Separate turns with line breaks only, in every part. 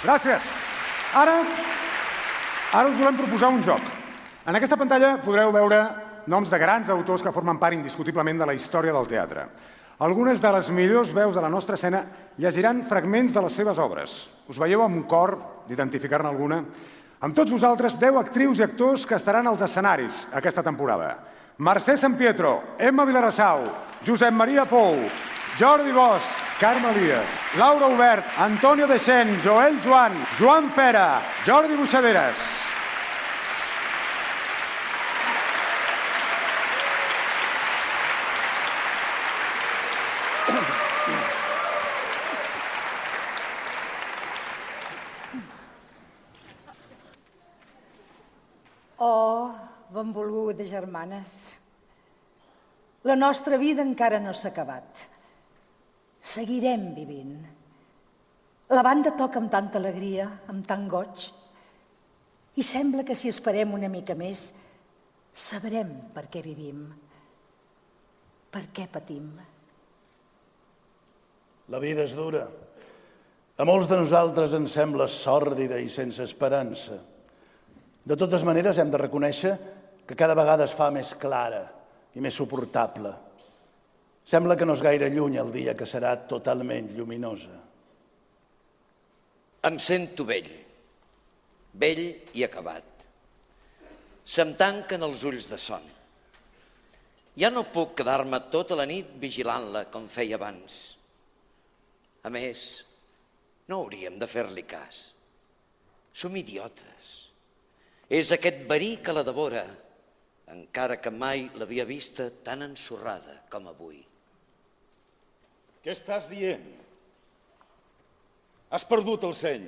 Gràcies. Ara us volem proposar un joc. En aquesta pantalla podreu veure noms de grans autors que formen part indiscutiblement de la història del teatre. Algunes de les millors veus de la nostra escena llegiran fragments de les seves obres. Us veieu amb un cor d'identificar-ne alguna? Amb tots vosaltres, 10 actrius i actors que estaran als escenaris aquesta temporada. Mercè Sampietro, Emma Vilarassau, Josep Maria Pou, Jordi Bosch, Carme Elias, Laura Obert, Antonio Dexent, Joel Joan, Joan Pera, Jordi Buixaderes.
Oh, benvolgudes germanes. La nostra vida encara no s'ha acabat. Seguirem vivint. La banda toca amb tanta alegria, amb tant goig, i sembla que si esperem una mica més, sabrem per què vivim, per què patim.
La vida és dura. A molts de nosaltres ens sembla sòrdida i sense esperança. De totes maneres, hem de reconèixer que cada vegada es fa més clara i més suportable. Sembla que no és gaire lluny el dia que serà totalment lluminosa.
Em sento vell, vell i acabat. Se'm tanquen els ulls de son. Ja no puc quedar-me tota la nit vigilant-la com feia abans. A més, no hauríem de fer-li cas. Som idiotes. És aquest verí que la devora, encara que mai l'havia vista tan ensorrada com avui.
Què estàs dient? Has perdut el seny.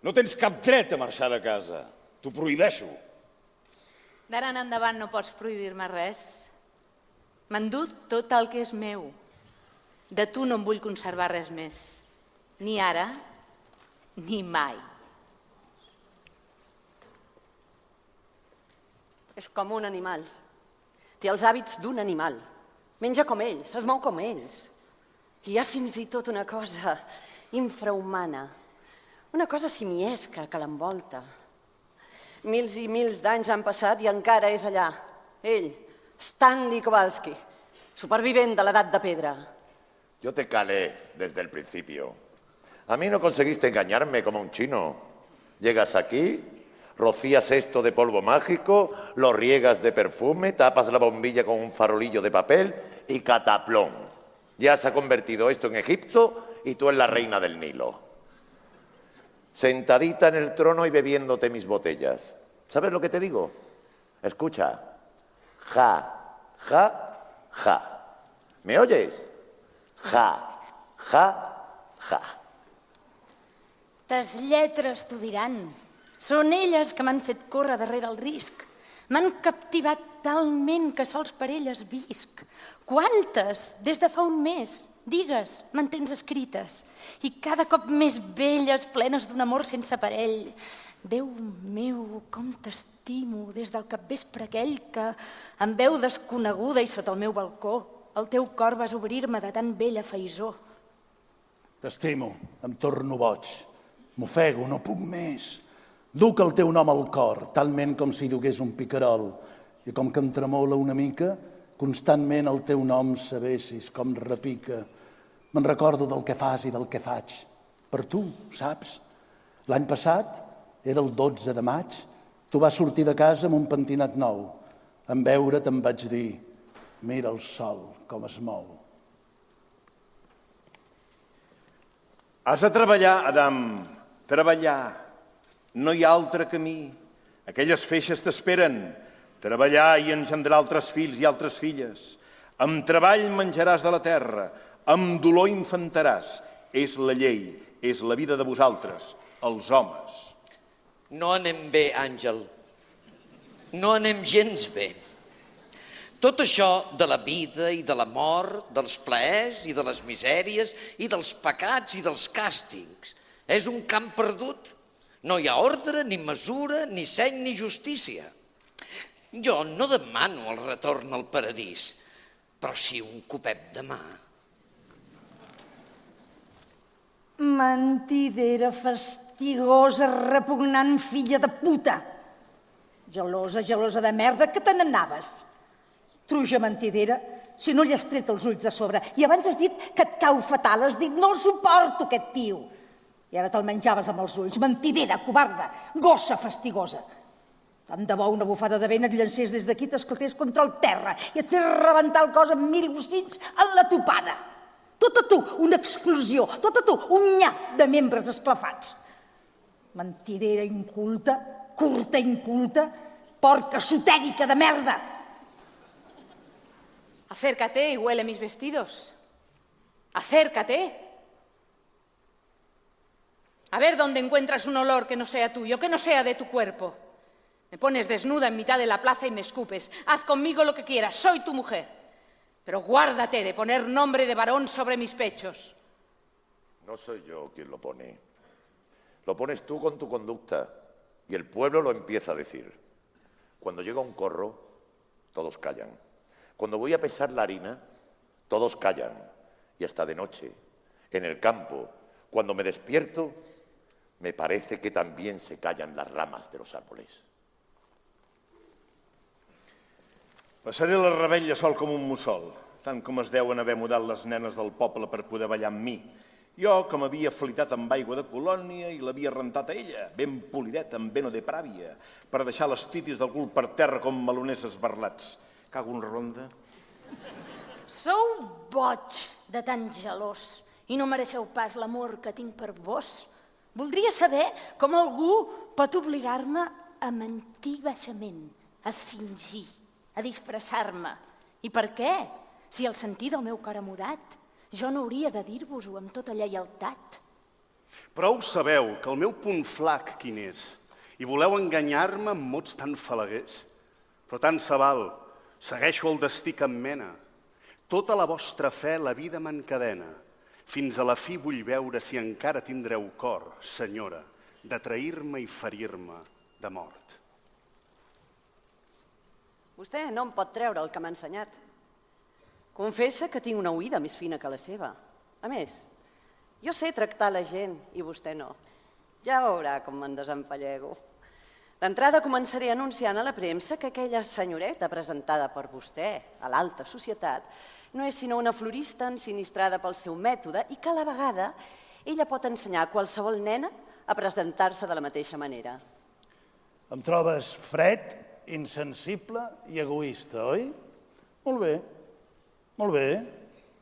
No tens cap dret a marxar de casa. T'ho prohibeixo.
D'ara en endavant no pots prohibir-me res. M'han dut tot el que és meu. De tu no em vull conservar res més. Ni ara, ni mai.
És com un animal. Té els hàbits d'un animal. Menja com ells, es mou com ells. I hi ha fins i tot una cosa infrahumana, una cosa simiesca que l'envolta. Mils i mils d'anys han passat i encara és allà. Ell, Stanley Kowalski, supervivent de l'edat de pedra.
Yo te calé desde el principio. A mí no conseguiste engañarme como un chino. Llegas aquí, rocías esto de polvo mágico, lo riegas de perfume, tapas la bombilla con un farolillo de papel y cataplón. Ya se ha convertido esto en Egipto y tú en la reina del Nilo. Sentadita en el trono y bebiéndote mis botellas. ¿Sabes lo que te digo? Escucha. Ja, ja, ja. ¿Me oyes? Ja, ja, ja.
Les lletres t'ho diran. Són elles que m'han fet córrer darrere el risc. M'han captivat talment que sols per elles visc. Quantes, des de fa un mes, digues, me'n tens escrites. I cada cop més belles, plenes d'un amor sense parell. Déu meu, com t'estimo des del capvespre aquell que, amb veu desconeguda i sota el meu balcó, el teu cor vas obrir-me de tan bella faisó.
T'estimo, em torno boig. M'ofego, no puc més. Duc el teu nom al cor, talment com si dugués un picarol, i com que em tremola una mica, constantment el teu nom sabessis com repica. Me'n recordo del que fas i del que faig. Per tu, saps? L'any passat, era el 12 de maig, tu vas sortir de casa amb un pentinat nou. En veure't em vaig dir, mira el sol com es mou.
Has de treballar, Adam, treballar. No hi ha altre camí. Aquelles feixes t'esperen. Treballar i engendrar altres fills i altres filles. Amb treball menjaràs de la terra. Amb dolor infantaràs. És la llei, és la vida de vosaltres, els homes.
No anem bé, Àngel. No anem gens bé. Tot això de la vida i de la mort, dels plaers i de les misèries i dels pecats i dels càstigs, és un camp perdut. No hi ha ordre, ni mesura, ni seny, ni justícia. Jo no demano el retorn al paradís, però sí un copet de mà.
Mentidera, fastigosa, repugnant filla de puta. Gelosa de merda, que te n'anaves? Truja mentidera, si no li has tret els ulls de sobre. I abans has dit que et cau fatal, has dit no el suporto, aquest tio. I ara te'l menjaves amb els ulls. Mentidera, covarda, gossa fastigosa. Tant de bo una bufada de vent et llancés des d'aquí, t'esclatés contra el terra i et fes rebentar el cos amb 1000 bocins en la topada. Tot a tu, una explosió. Tot a tu, un nyap de membres esclafats. Mentidera inculta, curta inculta, porca esotèrica de merda.
Acércate y huele mis vestidos. Acércate. A ver dónde encuentras un olor que no sea tuyo, que no sea de tu cuerpo. Me pones desnuda en mitad de la plaza y me escupes. Haz conmigo lo que quieras, soy tu mujer. Pero guárdate de poner nombre de varón sobre mis pechos.
No soy yo quien lo pone. Lo pones tú con tu conducta y el pueblo lo empieza a decir. Cuando llega un corro, todos callan. Cuando voy a pesar la harina, todos callan. Y hasta de noche, en el campo, cuando me despierto, me parece que también se callan las ramas de los árboles.
Passaré la rebella sol com un mussol, tant com es deuen haver mudat les nenes del poble per poder ballar amb mi. Jo, que m'havia aflitat amb aigua de colònia i l'havia rentat a ella, ben polidet, amb veno de pràvia, per deixar les titis del cul per terra com meloners esbarlats. Cago en ronda.
Sou boig de tan gelós i no mereixeu pas l'amor que tinc per vos. Voldria saber com algú pot obligar-me a mentir baixament, a fingir, a disfressar-me. I per què? Si al sentir del meu cor mudat, jo no hauria de dir-vos-ho amb tota lleialtat.
Prou sabeu que el meu punt flac quin és, i voleu enganyar-me amb mots tan falaguers. Però tant se val, segueixo el destí que em mena. Tota la vostra fe la vida m'encadena. Fins a la fi vull veure si encara tindreu cor, senyora, de trair-me i ferir-me de mort.
Vostè no em pot treure el que m'ha ensenyat. Confessa que tinc una oïda més fina que la seva. A més, jo sé tractar la gent i vostè no. Ja veurà com me'n desempallego. D'entrada començaré anunciant a la premsa que aquella senyoreta presentada per vostè a l'alta societat no és sinó una florista ensinistrada pel seu mètode i que a la vegada ella pot ensenyar a qualsevol nena a presentar-se de la mateixa manera.
Em trobes fred, insensible i egoista, oi? Molt bé, molt bé.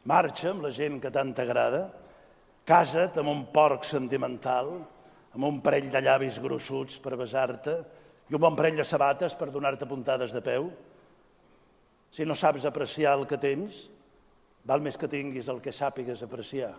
Marxa amb la gent que tant t'agrada. Casa't amb un porc sentimental, amb un parell de llavis grossuts per besar-te i un bon parell de sabates per donar-te puntades de peu. Si no saps apreciar el que tens, val més que tinguis el que sàpigues apreciar.